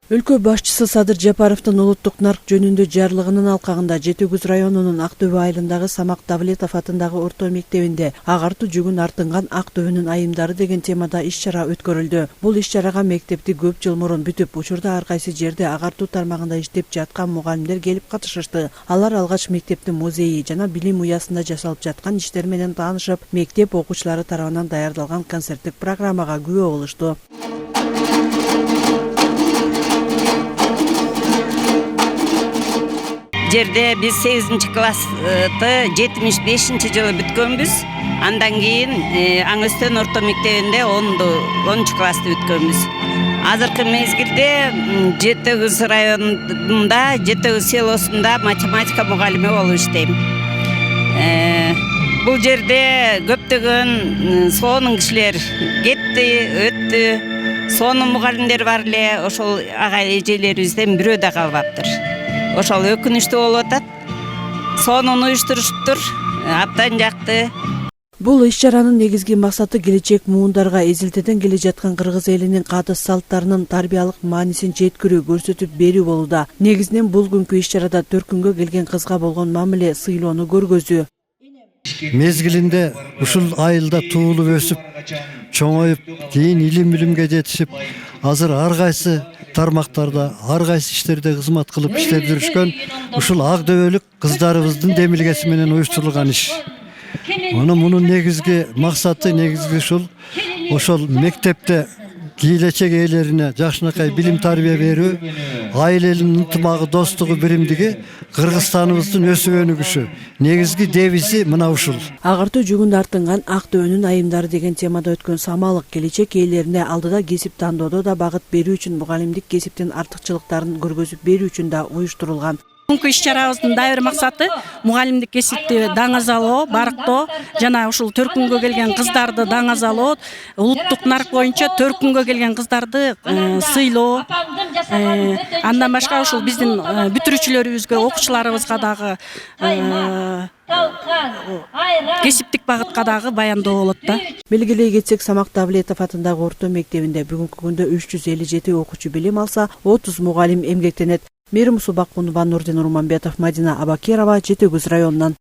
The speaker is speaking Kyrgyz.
Өлкө башчысы Садыр Жапаровдун улуттук нарк жөнүндө жарлыгынын алкагында Жети Көз районунун Ак Дөбө айылындагы Самак Давлетов атындагы орто мектебинде агартуу жүгүн артынган Ак Дөбөнүн айымдары деген темада иш-чара өткөрүлдү. Бул иш-чарага мектепти көп жыл мурун бүтүп, учурда ар кайсы жерде агартуу тармагында иштеп жаткан мугалимдер келип катышышты. Алар алгач мектептин музейи жана билим уясында жасалып жаткан иштер менен таанышып, мектеп окуучулары тарабынан даярдалган концерттик программага күбө болушту. Жерде биз 8-классты 75-жылы бүткөнбүз. Андан кийин Аңөстөн орто мектебинде 10-классты бүткөнбүз. Азыркы мезгилде Жети Көз районунда, Жети Көз селосунда математика мугалими болуп иштейм. Бул жерде көптөгөн сонун кишилер кетти, өттү. Сонун мугалимдер бар эле, ошол ага эжелерибизден бирөө да калбаптыр. Ошол өкүнүчтүү болуп атат. Сонун уюштуруштур, абдан жакты. Бул иш-чаранын негизги максаты келечек муундарга эзилтеден келе жаткан кыргыз элинин катыс салттарынын тарбиялык маанисин жеткирүү, көрсөтүп берүү болууда. Негизинен бул күнкү иш-чарада төркүнгө келген кызга болгон мамиле, сыйлоону көргөзүү. Мезгилинде ушул айылда туулуп өсүп, чоңоюп, кийин илимге жетишип, азыр ар кайсы тармактарда, ар кайсы иштерде кызмат кылып иштеп жүрүшкөн ушул ак дөбөлүк кыздарыбыздын демилгеси менен уюштурулган иш. Мунун негизги максаты, ошол мектепте келечек ээлерине жакшынакай билим тарбия берүү, айыл элинин ынтымагы, достугу, биримдиги Кыргызстаныбыздын өсүп өнүгүшү. Негизги девизи мына ушул. Агартуу жүгүн артынган Ак Дөбөнүн айымдары деген темада өткөн самалык келечек ээлерине алдыда кесип тандоодо да багыт берүү үчүн, мугалимдик кесиптин артыкчылыктарын көргөзүп берүү үчүн да уюштурулган. Бүгүнкү иш-чарабыздын дайыр максаты мугалимдик кесипти даңазалоо, барктоо, жана ушул төркүнгө келген кыздарды даңазалоо, улуттук нарк боюнча төркүнгө келген кыздарды сыйлоо. Андан башка ушул биздин бүтүрүүчүлөрүбүзгө, окуучуларыбызга дагы кесиптик багытка дагы баяндоо болот да. Белгилей кетсек, Самак Давлетов атындагы орто мектебинде бүгүнкү күндө 357 окуучу билим алса, 30 мугалим эмгектенет. Мерим Субакунова, Нурдин Урманбетов, Мадина Абакирова, Жети Көз районунан.